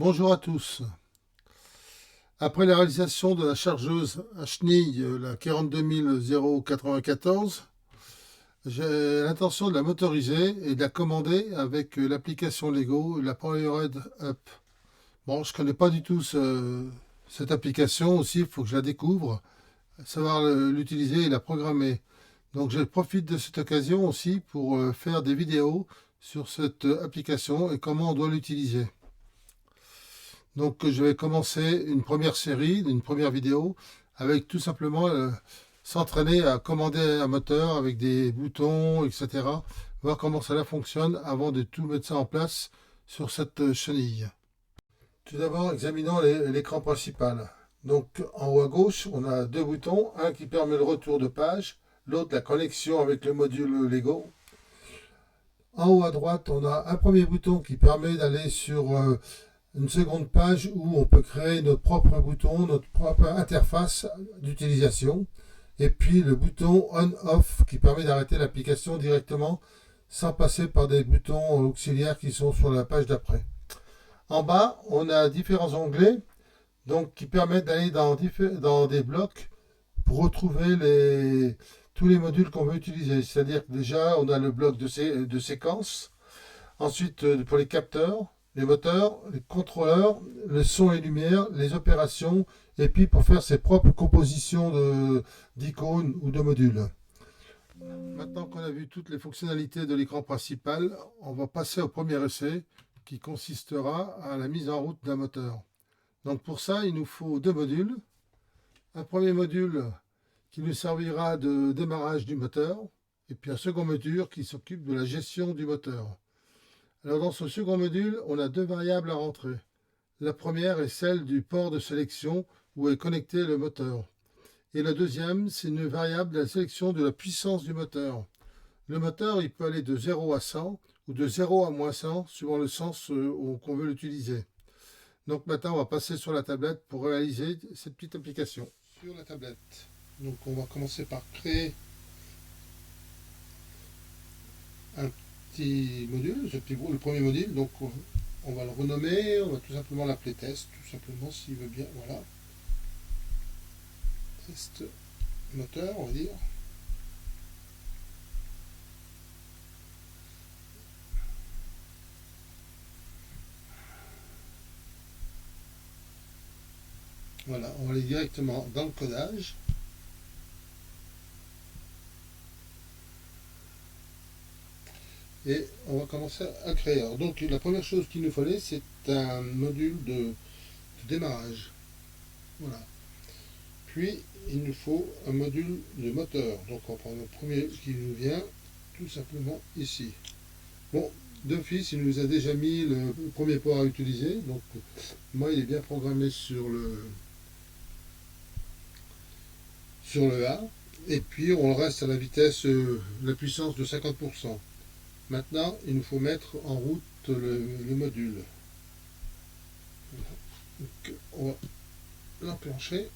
Bonjour à tous. Après la réalisation de la chargeuse à chenilles, la 42094, j'ai l'intention de la motoriser et de la commander avec l'application Lego, la Powered Up. Bon, je connais pas du tout cette application aussi, il faut que je la découvre, savoir l'utiliser et la programmer. Donc je profite de cette occasion aussi pour faire des vidéos sur cette application et comment on doit l'utiliser. Donc je vais commencer une première série, une première vidéo, avec tout simplement s'entraîner à commander un moteur avec des boutons, etc. Voir comment cela fonctionne avant de tout mettre ça en place sur cette chenille. Tout d'abord, examinons l'écran principal. Donc en haut à gauche, on a deux boutons, un qui permet le retour de page, l'autre la connexion avec le module Lego. En haut à droite, on a un premier bouton qui permet d'aller sur une seconde page où on peut créer notre propre bouton, notre propre interface d'utilisation. Et puis le bouton on-off qui permet d'arrêter l'application directement sans passer par des boutons auxiliaires qui sont sur la page d'après. En bas, on a différents onglets donc, qui permettent d'aller dans des blocs pour retrouver tous les modules qu'on veut utiliser. C'est-à-dire que déjà, on a le bloc de séquence. Ensuite, pour les capteurs, les moteurs, les contrôleurs, le son et lumière, les opérations, et puis pour faire ses propres compositions d'icônes ou de modules. Maintenant qu'on a vu toutes les fonctionnalités de l'écran principal, on va passer au premier essai qui consistera à la mise en route d'un moteur. Donc pour ça, il nous faut deux modules. Un premier module qui nous servira de démarrage du moteur, et puis un second module qui s'occupe de la gestion du moteur. Alors dans ce second module, on a deux variables à rentrer. La première est celle du port de sélection où est connecté le moteur. Et la deuxième, c'est une variable de la sélection de la puissance du moteur. Le moteur, il peut aller de 0 à 100 ou de 0 à moins 100 suivant le sens qu'on veut l'utiliser. Donc maintenant, on va passer sur la tablette pour réaliser cette petite application. Sur la tablette, donc on va commencer par créer un petit module, le premier module. Donc on va le renommer, on va tout simplement l'appeler test, tout simplement s'il veut bien, voilà. Test moteur, on va dire. Voilà, on va aller directement dans le codage. Et on va commencer à créer. Alors, donc la première chose qu'il nous fallait, c'est un module de démarrage. Voilà. Puis il nous faut un module de moteur. Donc on prend le premier qui nous vient, tout simplement ici. Bon, d'office, il nous a déjà mis le premier port à utiliser. Donc moi, il est bien programmé sur le A. Et puis on reste à la vitesse, la puissance de 50%. Maintenant, il nous faut mettre en route le module. Donc, on va l'enclencher.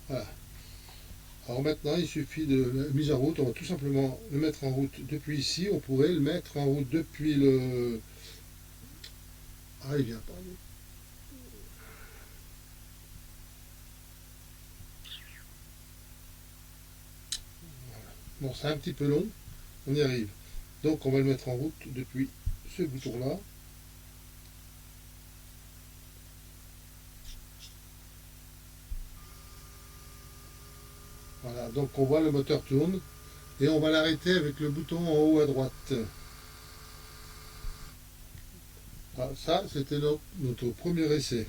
Voilà. Alors maintenant, il suffit de la mise en route. On va tout simplement le mettre en route depuis ici. On pourrait le mettre en route depuis le... Ah, il vient pas. Bon, c'est un petit peu long, on y arrive. Donc on va le mettre en route depuis ce bouton-là. Voilà, donc on voit le moteur tourne et on va l'arrêter avec le bouton en haut à droite. Voilà, ça, c'était notre premier essai.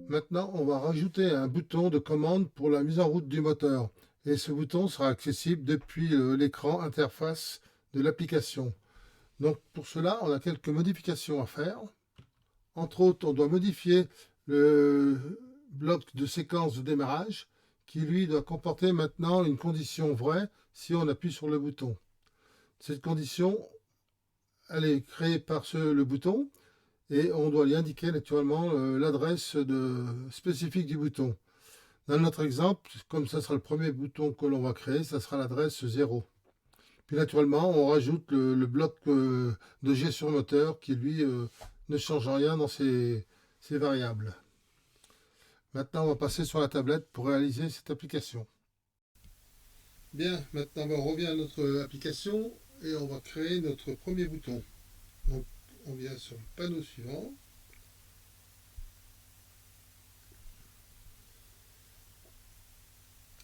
Maintenant, on va rajouter un bouton de commande pour la mise en route du moteur. Et ce bouton sera accessible depuis l'écran interface de l'application. Donc pour cela, on a quelques modifications à faire. Entre autres, on doit modifier le bloc de séquence de démarrage qui lui doit comporter maintenant une condition vraie si on appuie sur le bouton. Cette condition, elle est créée par le bouton et on doit lui indiquer naturellement l'adresse spécifique du bouton. Dans notre exemple, comme ça sera le premier bouton que l'on va créer, ça sera l'adresse 0. Puis naturellement, on rajoute le bloc de gestion moteur qui, lui, ne change rien dans ses variables. Maintenant, on va passer sur la tablette pour réaliser cette application. Bien, maintenant on revient à notre application et on va créer notre premier bouton. Donc, on vient sur le panneau suivant.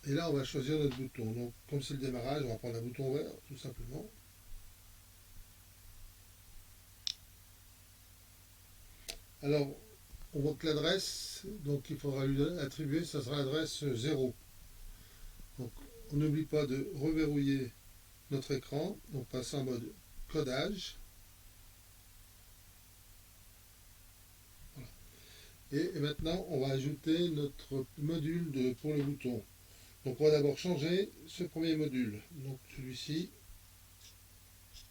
Et là, on va choisir notre bouton. Donc, comme c'est le démarrage, on va prendre un bouton vert, tout simplement. Alors, on voit que l'adresse, donc il faudra lui attribuer, ça sera l'adresse 0. Donc, on n'oublie pas de reverrouiller notre écran. On passe en mode codage. Voilà. Et maintenant, on va ajouter notre module pour le bouton. Donc, on va d'abord changer ce premier module. Donc, celui-ci,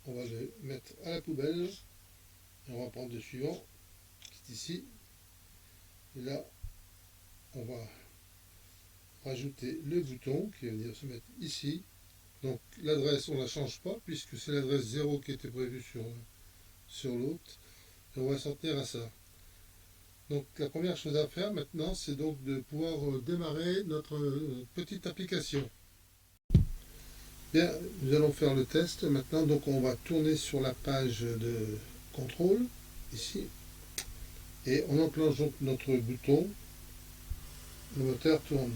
on va le mettre à la poubelle. Et on va prendre le suivant, qui est ici. Et là, on va rajouter le bouton qui va venir se mettre ici. Donc l'adresse, on ne la change pas puisque c'est l'adresse 0 qui était prévue sur l'autre. Et on va s'en tenir à ça. Donc la première chose à faire maintenant, c'est donc de pouvoir démarrer notre petite application. Bien, nous allons faire le test maintenant. Donc on va tourner sur la page de contrôle, ici. Et on enclenche donc notre bouton. Le moteur tourne.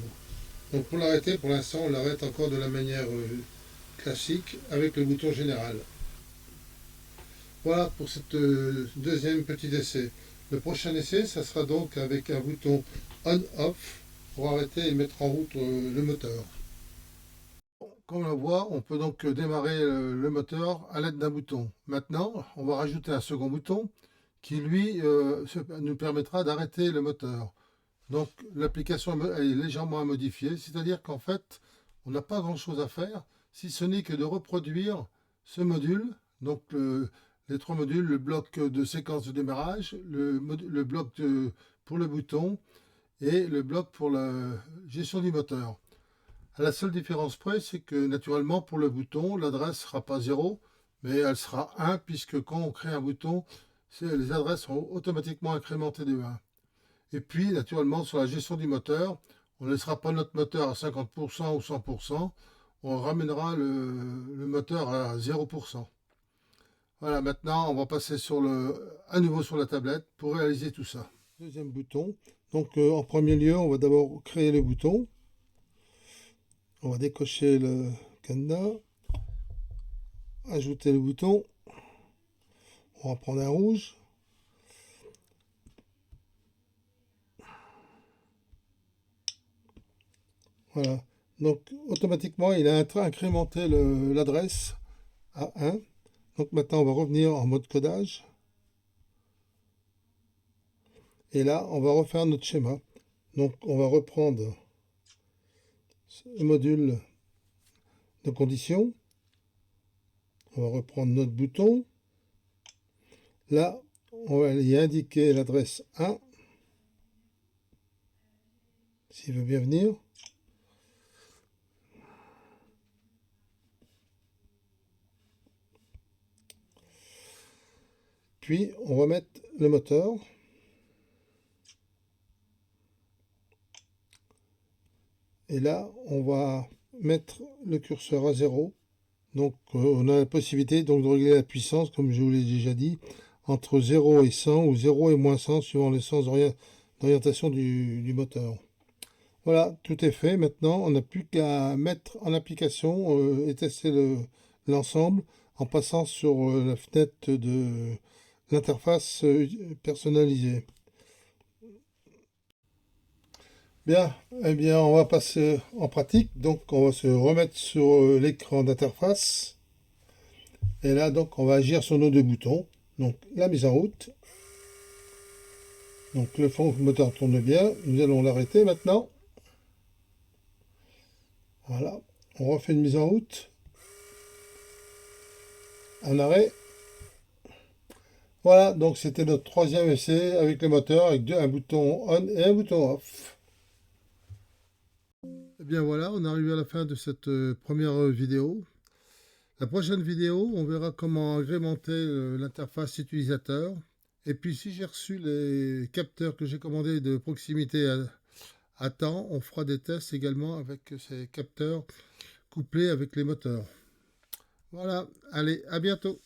Donc pour l'arrêter, pour l'instant, on l'arrête encore de la manière classique avec le bouton général. Voilà pour cette deuxième petit essai. Le prochain essai, ça sera donc avec un bouton on-off pour arrêter et mettre en route le moteur. Comme on le voit, on peut donc démarrer le moteur à l'aide d'un bouton. Maintenant, on va rajouter un second bouton qui, lui, nous permettra d'arrêter le moteur. Donc l'application est légèrement à modifier, c'est-à-dire qu'en fait, on n'a pas grand-chose à faire, si ce n'est que de reproduire ce module, donc les trois modules, le bloc de séquence de démarrage, le bloc pour le bouton et le bloc pour la gestion du moteur. À la seule différence près, c'est que naturellement pour le bouton, l'adresse ne sera pas 0, mais elle sera 1, puisque quand on crée un bouton, les adresses seront automatiquement incrémentées de 1. Et puis, naturellement, sur la gestion du moteur, on ne laissera pas notre moteur à 50% ou 100%, on ramènera le moteur à 0%. Voilà, maintenant, on va passer à nouveau sur la tablette pour réaliser tout ça. Deuxième bouton. Donc, en premier lieu, on va d'abord créer le bouton. On va décocher le cadenas, ajouter le bouton. On va prendre un rouge. Voilà. Donc, automatiquement, il a incrémenté l'adresse à 1. Donc, maintenant, on va revenir en mode codage. Et là, on va refaire notre schéma. Donc, on va reprendre ce module de conditions. On va reprendre notre bouton. Là, on va y indiquer l'adresse 1. S'il veut bien venir. Puis, on va mettre le moteur. Et là, on va mettre le curseur à 0. Donc, on a la possibilité donc, de régler la puissance, comme je vous l'ai déjà dit, entre 0 et 100 ou 0 et moins 100 suivant le sens d'orientation du moteur. Voilà, tout est fait. Maintenant, on n'a plus qu'à mettre en application et tester l'ensemble en passant sur la fenêtre de l'interface personnalisée. Bien, eh bien, on va passer en pratique. Donc, on va se remettre sur l'écran d'interface. Et là, donc, on va agir sur nos deux boutons. Donc, la mise en route. Donc, le moteur tourne bien. Nous allons l'arrêter maintenant. Voilà. On refait une mise en route. Un arrêt. Voilà, donc c'était notre troisième essai avec le moteur, avec un bouton on et un bouton off. Eh bien voilà, on est arrivé à la fin de cette première vidéo. La prochaine vidéo, on verra comment agrémenter l'interface utilisateur. Et puis si j'ai reçu les capteurs que j'ai commandés de proximité à temps, on fera des tests également avec ces capteurs couplés avec les moteurs. Voilà, allez, à bientôt.